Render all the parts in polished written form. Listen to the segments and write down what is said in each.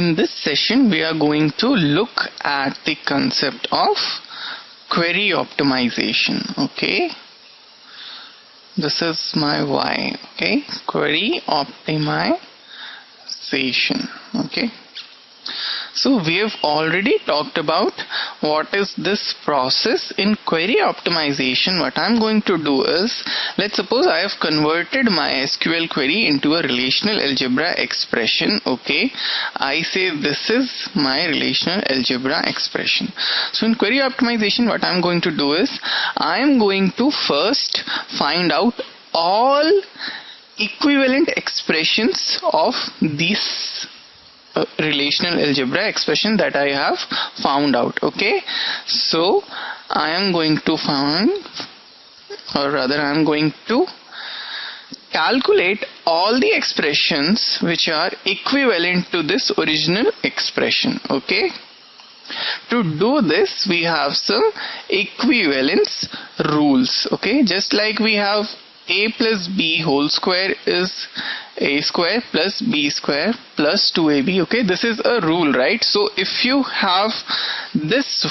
In this session, we are going to look at the concept of query optimization. Okay, this is my Y. Okay, query optimization. Okay, so we have already talked about what is this process in query optimization. What I'm going to do is, let's suppose I have converted my SQL query into a relational algebra expression. Okay, I say this is my relational algebra expression. So in query optimization, what I'm going to do is, I am going to first find out all equivalent expressions of these relational algebra expression that I have found out. Okay, so I am going to find, or rather I am going to calculate all the expressions which are equivalent to this original expression. Okay, to do this we have some equivalence rules. Okay, just like we have a plus b whole square is a square plus b square plus 2ab. Okay, this is a rule, right? So if you have this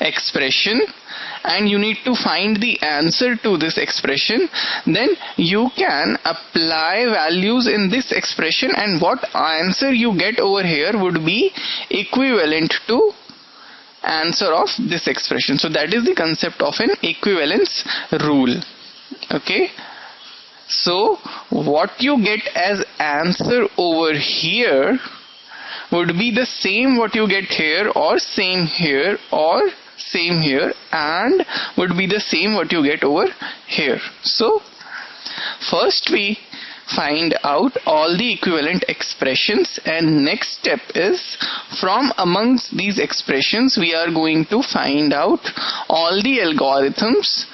expression and you need to find the answer to this expression, then you can apply values in this expression, and what answer you get over here would be equivalent to answer of this expression. So that is the concept of an equivalence rule. Okay, so what you get as answer over here would be the same what you get here, or same here, or same here, and would be the same what you get over here. So first we find out all the equivalent expressions, and next step is, from amongst these expressions we are going to find out all the algorithms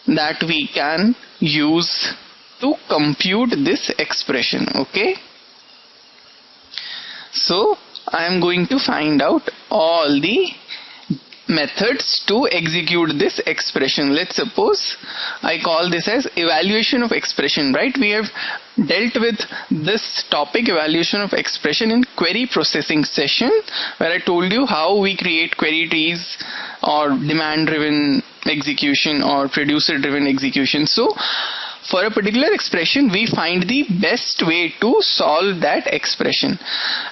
that we can use to compute this expression. Okay, so I am going to find out all the methods to execute this expression. Let's suppose I call this as evaluation of expression, right? We have dealt with this topic, evaluation of expression, in query processing session, where I told you how we create query trees, or demand driven execution, or producer driven execution. So for a particular expression we find the best way to solve that expression,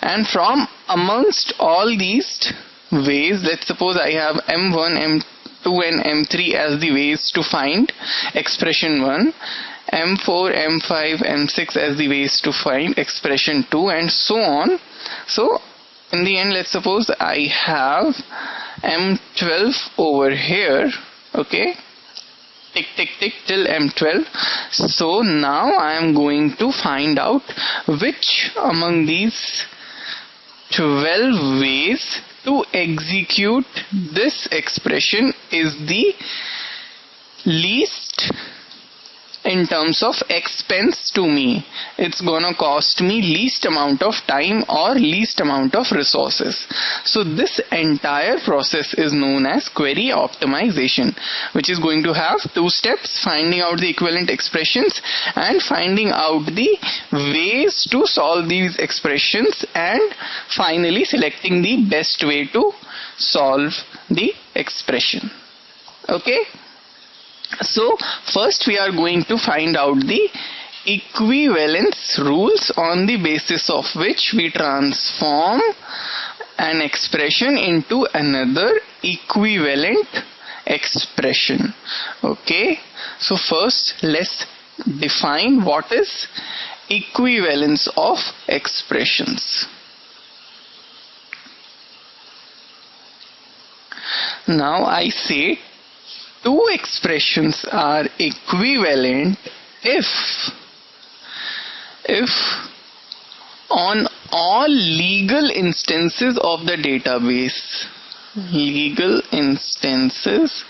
and from amongst all these ways, let's suppose I have m1, m2 and m3 as the ways to find expression 1, m4, m5, m6 as the ways to find expression 2, and so on. So in the end, let's suppose I have m12 over here. Okay, tick tick tick till m12. So now I am going to find out which among these 12 ways to execute this expression is the least in terms of expense to me. It's gonna cost me least amount of time or least amount of resources. So this entire process is known as query optimization, which is going to have two steps: finding out the equivalent expressions and finding out the ways to solve these expressions, and finally selecting the best way to solve the expression. Okay, so first we are going to find out the equivalence rules, on the basis of which we transform an expression into another equivalent expression. Okay, so first let's define what is equivalence of expressions. Now I say two expressions are equivalent if on all legal instances of the database. Legal instances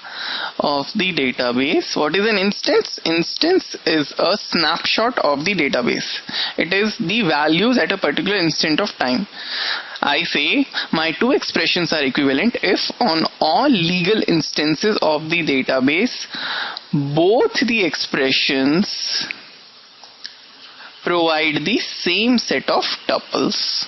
of the database. What is an instance? Instance is a snapshot of the database. It is the values at a particular instant of time. I say my two expressions are equivalent if on all legal instances of the database both the expressions provide the same set of tuples.